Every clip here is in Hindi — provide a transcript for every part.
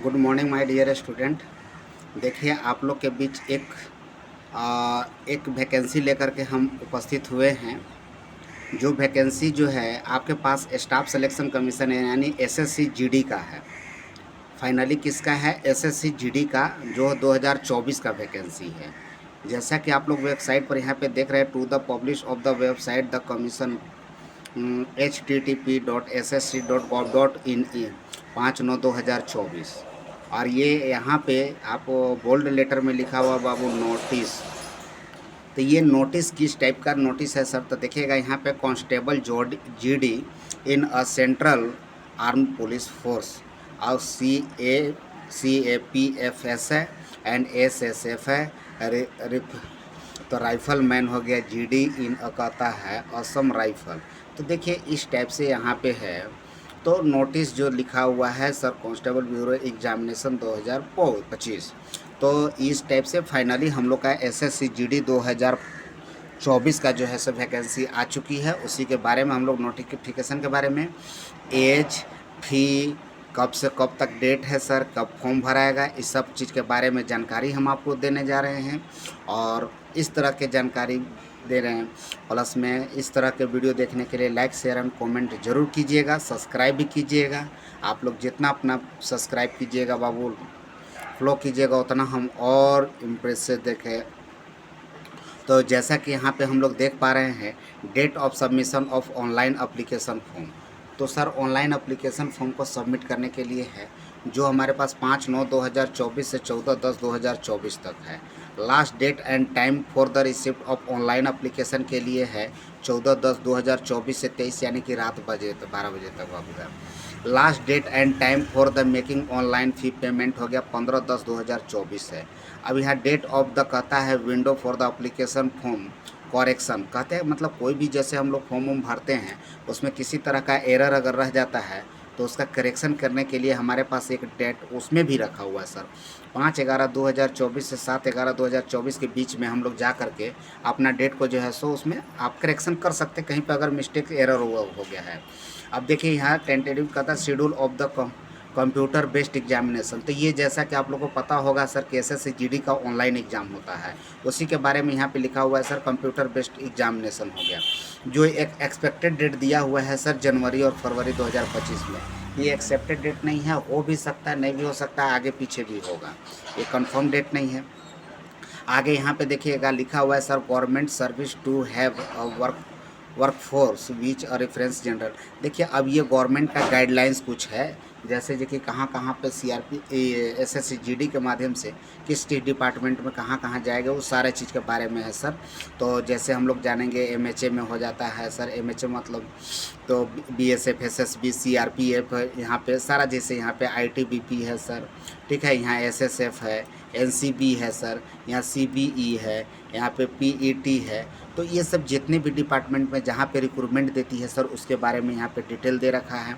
Good morning my dear student. देखिए आप लोग के बीच एक वैकेंसी लेकर के हम उपस्थित हुए हैं। जो वैकेंसी जो है आपके पास स्टाफ सिलेक्शन कमीशन है यानी एसएससी जीडी का है। फाइनली किसका है? एसएससी जीडी का, जो 2024 का वैकेंसी है। जैसा कि आप लोग वेबसाइट पर यहाँ पे देख रहे हैं, to the publish of the website the commission http://ssc.gov.in 5/9/2024। और ये यहाँ पे आप बोल्ड लेटर में लिखा हुआ बाबू नोटिस। तो ये नोटिस किस टाइप का नोटिस है सर? तो देखिएगा यहाँ पे constable GD in a central arm police force और CAPF है एंड SSF है। तो राइफल मैन हो गया, जीडी इन कहता है असम राइफल। तो देखिए इस टाइप से यहाँ पे है। तो नोटिस जो लिखा हुआ है सर, कांस्टेबल ब्यूरो एग्जामिनेशन 2025। तो इस टाइप से फाइनली हम लोग का एसएससी जीडी 2024 का जो है सर वैकेंसी आ चुकी है। उसी के बारे में हम लोग नोटिफिकेशन के बारे में, एज, फी, कब से कब तक डेट है सर, कब फॉर्म भराएगा, इस सब चीज़ के बारे में जानकारी हम आपको देने जा रहे हैं। और इस तरह के जानकारी दे रहे हैं। प्लस में इस तरह के वीडियो देखने के लिए लाइक शेयर एंड कमेंट जरूर कीजिएगा, सब्सक्राइब भी कीजिएगा। आप लोग जितना अपना सब्सक्राइब कीजिएगा बाबू, फ्लो कीजिएगा, उतना हम और इम्प्रेस से देखें। तो जैसा कि यहाँ पे हम लोग देख पा रहे हैं, date of submission of online application form. तो सर ऑनलाइन अप्लीकेशन फॉर्म को सबमिट करने के लिए है जो हमारे पास 5/9/2024 से 14/10/2024 तक है। Last date and time for the receipt of online application के लिए है 14/10/2024 से 23, यानी कि रात 12 बजे तक होगा। Last date and time for the making online fee payment हो गया 15/10/2024 है। अब यहाँ डेट ऑफ द कहता है window for the application form correction. कहते हैं मतलब कोई भी जैसे हम लोग फॉर्म भरते हैं उसमें किसी तरह का एरर अगर रह जाता है तो उसका करेक्शन करने के लिए हमारे पास एक डेट उसमें भी रखा हुआ है सर। 5/11/2024 से 7/11/2024 के बीच में हम लोग जा करके अपना डेट को जो है सो उसमें आप करेक्शन कर सकते हैं, कहीं पर अगर मिस्टेक एरर हो गया है। अब देखिए यहाँ टेंटेटिव का था schedule of the computer based examination. तो ये जैसा कि आप लोगों को पता होगा सर कि एसएससी जीडी का ऑनलाइन एग्ज़ाम होता है, उसी के बारे में यहाँ पे लिखा हुआ है सर कंप्यूटर बेस्ड एग्जामिनेशन हो गया। जो एक एक्सपेक्टेड डेट दिया हुआ है सर जनवरी और फरवरी 2025 में। ये एक्सेप्टेड डेट नहीं है, हो भी सकता है नहीं भी हो सकता है, आगे पीछे भी होगा, ये कंफर्म डेट नहीं है। आगे यहाँ पे देखिएगा लिखा हुआ है sir government service to have workforce which a reference general. देखिए अब ये गवर्नमेंट का गाइडलाइंस कुछ है, जैसे कि कहाँ कहाँ पे सीआरपी एसएससी जीडी के माध्यम से किस डिपार्टमेंट में कहाँ कहाँ जाएगा, वो सारे चीज़ के बारे में है सर। तो जैसे हम लोग जानेंगे एमएचए में हो जाता है सर, एमएचए मतलब तो बीएसएफ, एसएसबी, सीआरपीएफ यहाँ पे सारा, जैसे यहाँ पे आईटीबीपी है सर, ठीक है, यहाँ एसएसएफ है, एनसीबी है सर, यहाँ सीबीई है, यहाँ पे पीईटी है। तो ये सब जितने भी डिपार्टमेंट में जहाँ पे रिक्रूटमेंट देती है सर उसके बारे में यहाँ पे डिटेल दे रखा है।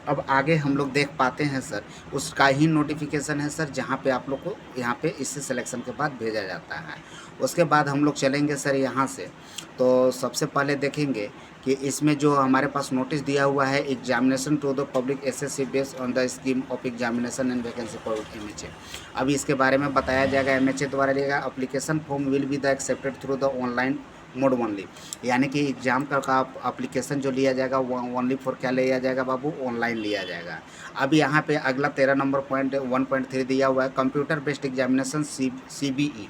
अब आगे हम लोग देख पाते हैं सर उसका ही नोटिफिकेशन है सर, जहाँ पे आप लोग को यहाँ पे इससे सिलेक्शन के बाद भेजा जाता है। उसके बाद हम लोग चलेंगे सर यहाँ से। तो सबसे पहले देखेंगे कि इसमें जो हमारे पास नोटिस दिया हुआ है examination to the public SSC based on the scheme of examination and vacancy for MHA. अभी इसके बारे में बताया जाएगा। एमएचए द्वारा लिएगा application form will be the accepted through the online mode only, यानी कि एग्ज़ाम का अप्लीकेशन जो लिया जाएगा वो ओनली फॉर क्या लिया जाएगा बाबू? ऑनलाइन लिया जाएगा। अब यहाँ पे अगला 13 नंबर पॉइंट 1.3 दिया हुआ है computer based examination CBE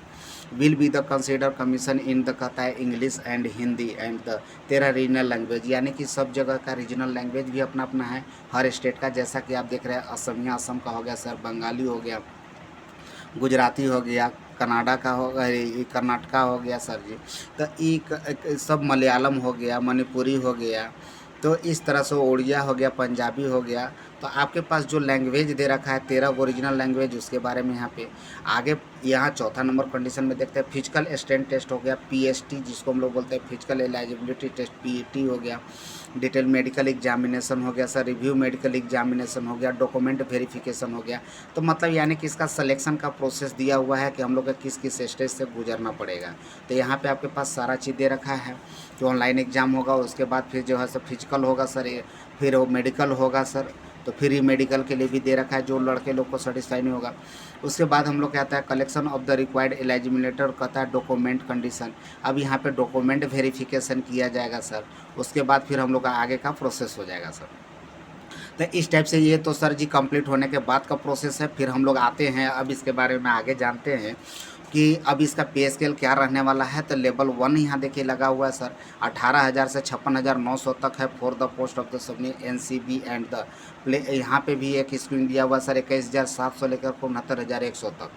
will be the consider commission in the कहता है English and Hindi and the 13 regional language, यानी कि सब जगह का रीजनल लैंग्वेज भी अपना अपना है हर स्टेट का। जैसा कि आप देख रहे हैं असमिया असम का हो गया सर, बंगाली हो गया, गुजराती हो गया, कनाडा का हो गया, कर्नाटका हो गया सर जी, तो एक सब मलयालम हो गया, मणिपुरी हो गया, तो इस तरह से उड़िया हो गया, पंजाबी हो गया। तो आपके पास जो लैंग्वेज दे रखा है 13 ओरिजिनल लैंग्वेज, उसके बारे में यहाँ पे आगे यहाँ चौथा नंबर कंडीशन में देखते हैं फिजिकल स्टैंड टेस्ट हो गया, PST जिसको हम लोग बोलते हैं फिजिकल एलिजिबिलिटी टेस्ट, PET हो गया, डिटेल मेडिकल एग्जामिनेशन हो गया सर, रिव्यू मेडिकल एग्जामिनेशन हो गया, डॉक्यूमेंट वेरिफिकेशन हो गया। तो मतलब यानी कि इसका सिलेक्शन का प्रोसेस दिया हुआ है कि हम लोग को किस किस स्टेज से गुजरना पड़ेगा। तो यहाँ पे आपके पास सारा चीज़ दे रखा है कि ऑनलाइन एग्ज़ाम होगा, उसके बाद फिर जो है सर फिजिकल होगा सर, फिर वो मेडिकल होगा सर, तो फ्री मेडिकल के लिए भी दे रखा है, जो लड़के लोग को सेटिस्फाई नहीं होगा। उसके बाद हम लोग कहता है collection of the required eligibility, कहता है डॉक्यूमेंट कंडीशन। अब यहाँ पे डॉक्यूमेंट वेरिफिकेशन किया जाएगा सर, उसके बाद फिर हम लोग का आगे का प्रोसेस हो जाएगा सर। तो इस टाइप से ये तो सर जी कंप्लीट होने के बाद का प्रोसेस है। फिर हम लोग आते हैं, अब इसके बारे में आगे जानते हैं कि अब इसका पे स्केल क्या रहने वाला है। तो लेवल 1 यहाँ देखिए लगा हुआ है सर, 18,000 से 56,900 तक है for the post of the सबनी NCB एंड द प्ले। यहाँ पे भी एक स्क्रीन दिया हुआ सर, 21,700 लेकर 69,100 तक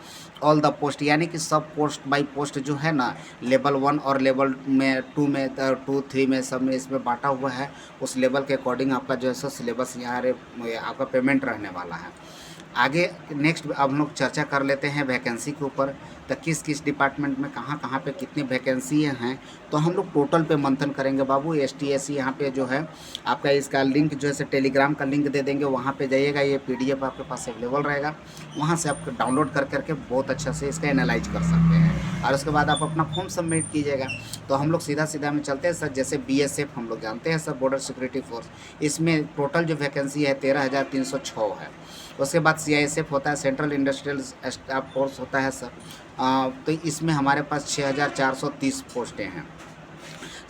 ऑल द पोस्ट, यानी कि सब पोस्ट बाई पोस्ट जो है ना, लेवल 1 और लेवल में 2 में 2, 3 में सब में इसमें बांटा हुआ है। उस लेवल के अकॉर्डिंग आपका जो है सो सिलेबस यहाँ आपका पेमेंट रहने वाला है। आगे नेक्स्ट अब हम लोग चर्चा कर लेते हैं वैकेंसी के ऊपर, तो किस किस डिपार्टमेंट में कहाँ कहाँ पे कितनी वैकेंसी हैं। तो हम लोग टोटल पे मंथन करेंगे बाबू। ST SC यहाँ पे जो है आपका इसका लिंक जो है टेलीग्राम का लिंक दे देंगे, वहाँ पे जाइएगा, ये PDF आपके पास अवेलेबल रहेगा, वहाँ से आप डाउनलोड कर करके बहुत अच्छा से इसका एनालाइज कर सकते हैं, और उसके बाद आप अपना फॉर्म सबमिट कीजिएगा। तो हम लोग सीधा सीधा में चलते हैं सर। जैसे BSF हम लोग जानते हैं सर, बॉर्डर सिक्योरिटी फोर्स, इसमें टोटल जो वैकेंसी है 13,306 है। उसके बाद CISF होता है, सेंट्रल इंडस्ट्रियल स्टाफ फोर्स होता है सर, तो इसमें हमारे पास 6,430 पोस्टें हैं।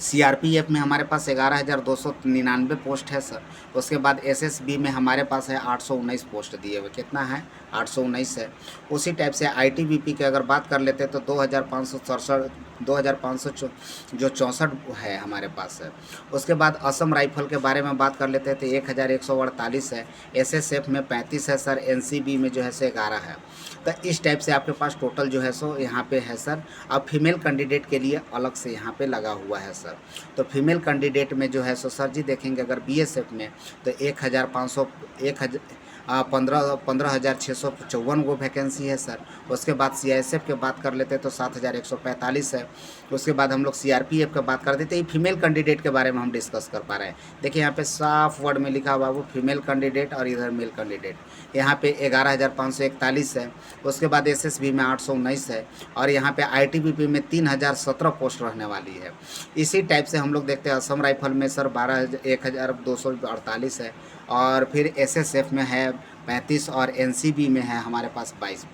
CRPF में हमारे पास 11,299 पोस्ट है सर। उसके बाद SSB में हमारे पास है 819 पोस्ट दिए हुए, कितना है 819 है। उसी टाइप से ITBP की अगर बात कर लेते हैं तो 2,564 जो 64 है हमारे पास है। उसके बाद असम राइफल के बारे में बात कर लेते हैं तो 1,148 है। SSF में 35 है सर, NCB में जो है सो 11 है। तो इस टाइप से आपके पास टोटल जो है सो यहाँ पे है सर। अब फीमेल कैंडिडेट के लिए अलग से यहाँ पे लगा हुआ है सर। तो फीमेल कैंडिडेट में जो है सो सर जी देखेंगे अगर BSF में तो 15,654 वो वैकेंसी है सर। उसके बाद CISF के बात कर लेते हैं तो 7,145 है। उसके बाद हम लोग CRPF की बात कर देते हैं। फीमेल कैंडिडेट के बारे में हम डिस्कस कर पा रहे हैं। देखिए यहाँ पे साफ वर्ड में लिखा हुआ वो फीमेल कैंडिडेट और इधर मेल कैंडिडेट। यहाँ पे 11,541 है। उसके बाद SSB में 819 है, और यहाँ पे ITBP में 3,017 पोस्ट रहने वाली है। इसी टाइप से हम लोग देखते हैं असम राइफल में सर 1,248 है, और फिर SSF में है 35, और NCB में है हमारे पास 22।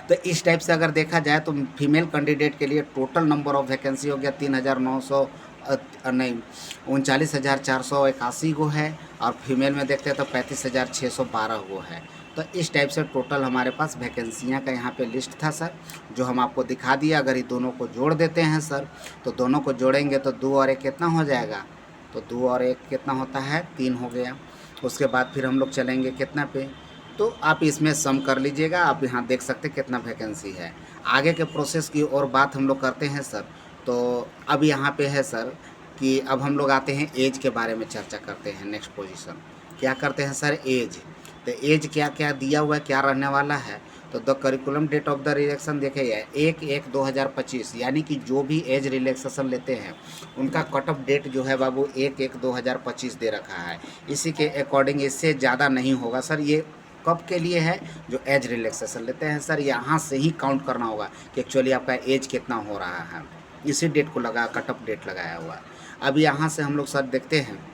तो इस टाइप से अगर देखा जाए तो फीमेल कैंडिडेट के लिए टोटल नंबर ऑफ वैकेंसी हो गया 39,481 गो है, और फीमेल में देखते हैं तो 35,612 गो है। तो इस टाइप से टोटल हमारे पास वैकेंसियाँ का यहाँ पे लिस्ट था सर, जो हम आपको दिखा दिया। अगर ये दोनों को जोड़ देते हैं सर, तो दोनों को जोड़ेंगे तो 2 और 1 कितना हो जाएगा, तो 2 और 1 कितना होता है 3 हो गया। उसके बाद फिर हम लोग चलेंगे कितना पे, तो आप इसमें सम कर लीजिएगा। आप यहाँ देख सकते हैं कितना वैकेंसी है। आगे के प्रोसेस की और बात हम लोग करते हैं सर। तो अब यहाँ पे है सर कि अब हम लोग आते हैं एज के बारे में चर्चा करते हैं। नेक्स्ट पोजीशन क्या करते हैं सर, एज। तो एज क्या क्या दिया हुआ है, क्या रहने वाला है। तो the curriculum date of the relaxation देखिए 1/1/2025, यानी कि जो भी एज रिलैक्सेशन लेते हैं उनका कट ऑफ डेट जो है बाबू 1/1/2025 दे रखा है। इसी के अकॉर्डिंग इससे ज़्यादा नहीं होगा सर। ये कब के लिए है, जो एज रिलैक्सेशन लेते हैं सर, यहाँ से ही काउंट करना होगा कि एक्चुअली आपका एज कितना हो रहा है। इसी डेट को लगा कट ऑफ डेट लगाया हुआ है। अब यहाँ से हम लोग सर देखते हैं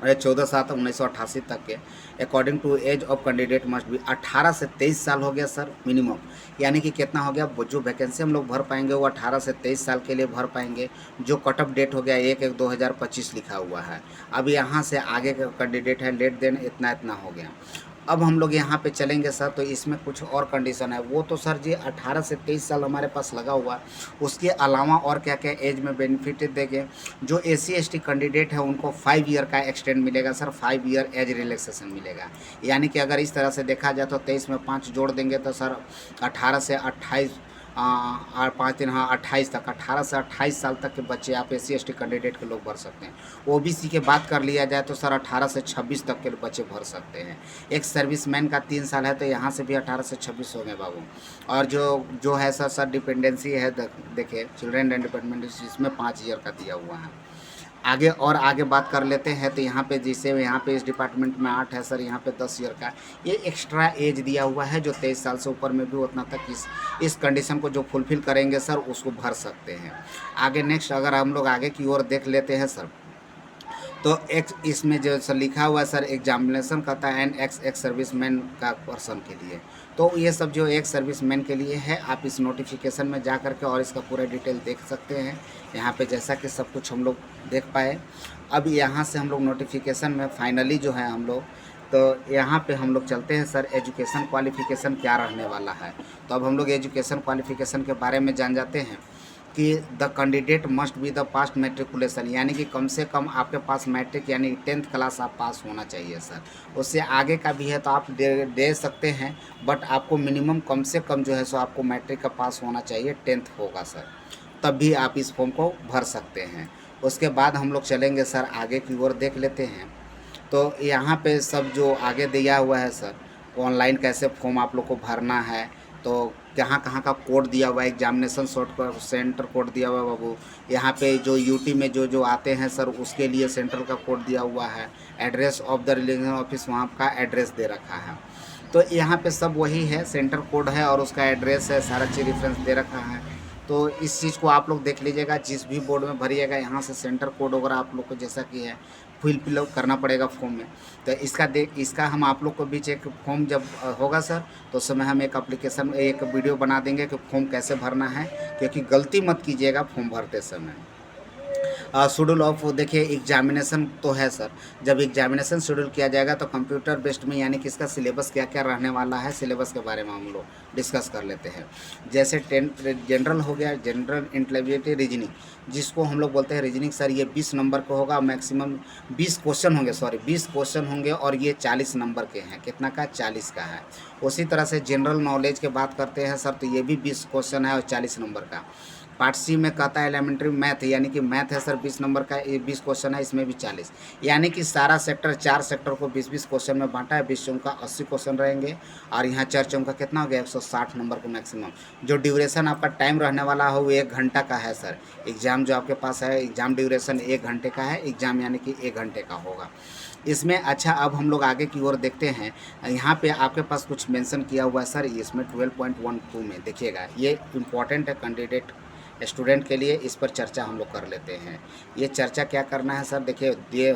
14/7/1988 तक के according to age of candidate must be 18 से 23 साल हो गया सर मिनिमम, यानी कि कितना हो गया, वो जो वैकेंसी हम लोग भर पाएंगे वो 18 से 23 साल के लिए भर पाएंगे। जो कट ऑफ डेट हो गया 1/1/2025 लिखा हुआ है। अब यहाँ से आगे का कैंडिडेट है लेट देन इतना इतना हो गया। अब हम लोग यहाँ पे चलेंगे सर, तो इसमें कुछ और कंडीशन है। वो तो सर जी 18 से 23 साल हमारे पास लगा हुआ है। उसके अलावा और क्या क्या एज में बेनिफिट देंगे। जो SC ST कैंडिडेट है उनको 5 ईयर का एक्सटेंड मिलेगा सर, 5 ईयर एज रिलैक्सेशन मिलेगा। यानी कि अगर इस तरह से देखा जाए तो 23 में 5 जोड़ देंगे तो सर 18 से 28 और 5 दिन, हाँ 28 तक, 18 से 28 साल तक के बच्चे आप SC ST कैंडिडेट के लोग भर सकते हैं। OBC के बात कर लिया जाए तो सर 18 से 26 तक के बच्चे भर सकते हैं। एक सर्विसमैन का 3 साल है तो यहाँ से भी 18 से 26 हो गए बाबू। और जो है सर डिपेंडेंसी है, देखिए चिल्ड्रेन एंड डिपेंडेंसी, इसमें 5 ईयर का दिया हुआ है। आगे बात कर लेते हैं तो यहाँ पे जैसे यहाँ पे इस डिपार्टमेंट में 8 है सर, यहाँ पे 10 ईयर का ये एक्स्ट्रा एज दिया हुआ है। जो 23 साल से ऊपर में भी उतना तक इस कंडीशन को जो फुलफ़िल करेंगे सर उसको भर सकते हैं। आगे नेक्स्ट अगर हम लोग आगे की ओर देख लेते हैं सर, तो एक्स इसमें जो सर लिखा हुआ है सर एग्जामिनेशन कहता है एंड एक्स एक्स सर्विसमैन का पर्सन के लिए। तो ये सब जो एक्स सर्विसमैन के लिए है, आप इस नोटिफिकेशन में जा करके और इसका पूरा डिटेल देख सकते हैं यहाँ पे, जैसा कि सब कुछ हम लोग देख पाए। अब यहाँ से हम लोग नोटिफिकेशन में फाइनली जो है हम लोग, तो यहाँ पे हम लोग चलते हैं सर एजुकेशन क्वालिफ़िकेशन क्या रहने वाला है। तो अब हम लोग एजुकेशन क्वालिफ़िकेशन के बारे में जान जाते हैं कि the candidate must be the past matriculation, यानी कि कम से कम आपके पास मैट्रिक यानी 10th क्लास आप पास होना चाहिए सर। उससे आगे का भी है तो आप दे सकते हैं, बट आपको मिनिमम कम से कम जो है सो आपको मैट्रिक का पास होना चाहिए, 10th होगा सर, तब भी आप इस फॉर्म को भर सकते हैं। उसके बाद हम लोग चलेंगे सर आगे की ओर, देख लेते हैं। तो यहाँ पे सब जो आगे दिया हुआ है सर, ऑनलाइन कैसे फॉर्म आप लोग को भरना है, तो कहाँ कहाँ का कोड दिया हुआ है, एग्जामिनेशन सेंटर कोड दिया हुआ है बाबू। यहाँ पे जो यूटी में जो जो आते हैं सर उसके लिए सेंटर का कोड दिया हुआ है। Address of the religion office, वहाँ का एड्रेस दे रखा है। तो यहाँ पे सब वही है, सेंटर कोड है और उसका एड्रेस है, सारा चीज़ रेफरेंस दे रखा है। तो इस चीज़ को आप लोग देख लीजिएगा, जिस भी बोर्ड में भरिएगा यहाँ से सेंटर कोड वगैरह आप लोग को जैसा कि है फिल करना पड़ेगा फॉर्म में। तो इसका हम आप लोग को बीच एक फॉर्म जब होगा सर, तो उस समय हम एक वीडियो बना देंगे कि फॉर्म कैसे भरना है, क्योंकि गलती मत कीजिएगा फॉर्म भरते समय। शेड्यूल ऑफ, देखिए एग्जामिनेशन तो है सर, जब एग्जामिनेशन शेड्यूल किया जाएगा तो कंप्यूटर बेस्ड में, यानी कि इसका सिलेबस क्या क्या रहने वाला है, सिलेबस के बारे में हम लोग डिस्कस कर लेते हैं। जैसे जनरल हो गया, जनरल इंटेलिजिबिलिटी रीजनिंग, जिसको हम लोग बोलते हैं रीजनिंग सर, ये 20 नंबर का होगा, मैक्सिमम 20 क्वेश्चन होंगे, 20 क्वेश्चन होंगे और ये 40 नंबर के हैं। कितना का? 40 का है। उसी तरह से जनरल नॉलेज की बात करते हैं सर, तो ये भी 20 क्वेश्चन है और 40 नंबर का। पार्ट सी में कहता है एलिमेंट्री मैथ, यानी कि मैथ है सर 20 नंबर का, ये 20 क्वेश्चन है, इसमें भी 40, यानी कि सारा सेक्टर 4 सेक्टर को 20-20 क्वेश्चन में बांटा है। 20 चौका 80 क्वेश्चन रहेंगे और यहाँ 4 चौका कितना हो गया? 160 नंबर को मैक्सिमम। जो ड्यूरेशन आपका टाइम रहने वाला हो वो 1 घंटा का है सर। एग्ज़ाम जो आपके पास है, एग्ज़ाम ड्यूरेशन 1 घंटे का है, एग्ज़ाम यानी कि 1 घंटे का होगा इसमें। अच्छा, अब हम लोग आगे की ओर देखते हैं। यहाँ पे आपके पास कुछ मेंशन किया हुआ है सर, इसमें 12.12 में देखिएगा, ये इम्पॉर्टेंट है कैंडिडेट स्टूडेंट के लिए, इस पर चर्चा हम लोग कर लेते हैं। ये चर्चा क्या करना है सर, देखिए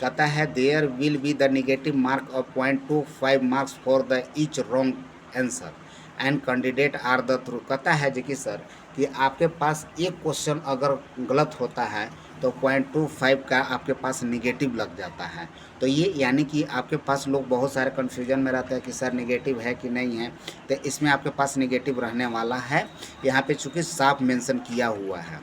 कहता है there will be the negative mark of 0.25 marks for the each wrong answer and candidate are the true. कहता है जी कि सर कि आपके पास एक क्वेश्चन अगर गलत होता है तो 0.25 का आपके पास निगेटिव लग जाता है। तो ये यानी कि आपके पास लोग बहुत सारे कन्फ्यूजन में रहते हैं कि सर निगेटिव है कि नहीं है, तो इसमें आपके पास निगेटिव रहने वाला है, यहाँ पे चूँकि साफ मेंशन किया हुआ है।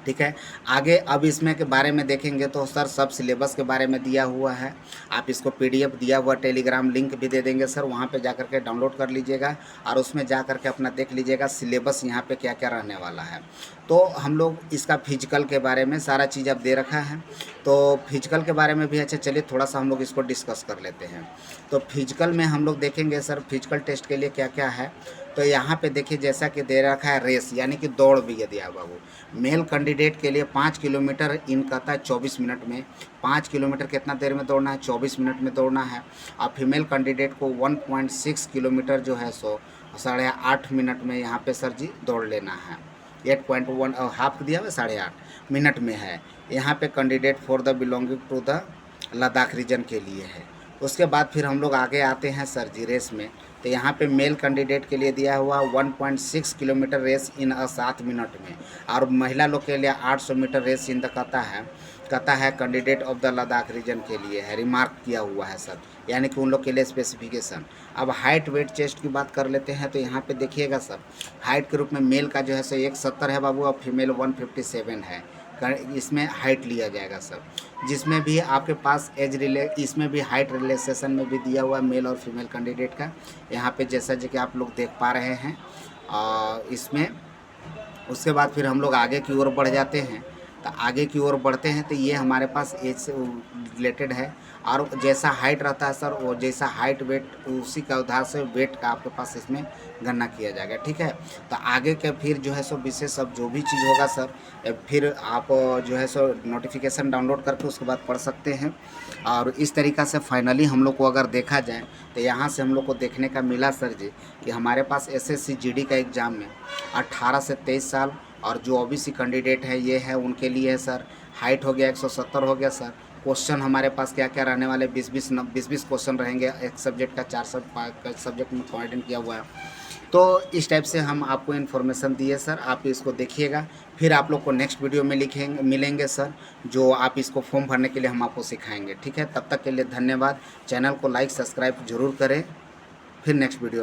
ठीक है, आगे अब इसमें के बारे में देखेंगे तो सर सब सिलेबस के बारे में दिया हुआ है। आप इसको PDF दिया हुआ, टेलीग्राम लिंक भी दे देंगे सर, वहाँ पे जा कर के डाउनलोड कर लीजिएगा और उसमें जा कर के अपना देख लीजिएगा सिलेबस यहाँ पे क्या क्या रहने वाला है। तो हम लोग इसका फिजिकल के बारे में सारा चीज़ अब दे रखा है, तो फिजिकल के बारे में भी अच्छा चलिए थोड़ा सा हम लोग इसको डिस्कस कर लेते हैं। तो फिजिकल में हम लोग देखेंगे सर फिजिकल टेस्ट के लिए क्या क्या है। तो यहाँ पे देखिए जैसा कि दे रखा है रेस, यानी कि दौड़ भी है दिया बाबू। मेल कैंडिडेट के लिए 5 किलोमीटर इन कहता है 24 मिनट में। 5 किलोमीटर कितना देर में दौड़ना है? 24 मिनट में दौड़ना है। और फीमेल कैंडिडेट को 1.6 किलोमीटर जो है सो 8.5 मिनट में यहाँ पे सर जी दौड़ लेना है। 8.1 हाफ दिया हुआ 8.5 मिनट में है। यहाँ पे candidate for the belonging to the Ladakh region के लिए है। उसके बाद फिर हम लोग आगे आते हैं सर जी रेस में। तो यहाँ पे मेल कैंडिडेट के लिए दिया हुआ 1.6 किलोमीटर रेस इन 7 मिनट में, और महिला लोग के लिए 800 मीटर रेस इन द कहता है candidate of the Ladakh region के लिए है, रिमार्क किया हुआ है सर, यानी कि उन लोग के लिए स्पेसिफिकेशन। अब हाइट वेट चेस्ट की बात कर लेते हैं। तो यहाँ पे देखिएगा सर हाइट के रूप में मेल का जो है सो 170 है बाबू, और फीमेल 157 है। इसमें हाइट लिया जाएगा सर। जिसमें भी आपके पास इसमें भी हाइट रिलेशेशन में भी दिया हुआ है मेल और फीमेल कैंडिडेट का, यहाँ पे जैसा कि आप लोग देख पा रहे हैं। इसमें उसके बाद फिर हम लोग आगे की ओर बढ़ जाते हैं। तो आगे की ओर बढ़ते हैं तो ये हमारे पास एज से रिलेटेड है, और जैसा हाइट रहता है सर वो जैसा हाइट वेट उसी का आधार से वेट का आपके पास इसमें गणना किया जाएगा। ठीक है, तो आगे के फिर जो है सो विशेष सब जो भी चीज़ होगा सर फिर आप जो है सो नोटिफिकेशन डाउनलोड करके उसके बाद पढ़ सकते हैं। और इस तरीक़ा से फाइनली हम लोग को अगर देखा जाए तो यहाँ से हम लोग को देखने का मिला सर जी कि हमारे पास SSC GD का एग्ज़ाम में 18 से 23 साल और जो OBC कैंडिडेट है ये है उनके लिए है सर। हाइट हो गया 170 हो गया सर, क्वेश्चन हमारे पास क्या क्या रहने वाले 20-20 क्वेश्चन रहेंगे, एक सब्जेक्ट का 4 सब्जेक्ट में कंटेंट किया हुआ है। तो इस टाइप से हम आपको इन्फॉर्मेशन दिए सर, आप इसको देखिएगा, फिर आप लोग को नेक्स्ट वीडियो में मिलेंगे सर, जो आप इसको फॉर्म भरने के लिए हम आपको सिखाएंगे। ठीक है, तब तक के लिए धन्यवाद। चैनल को लाइक सब्सक्राइब जरूर करें, फिर नेक्स्ट वीडियो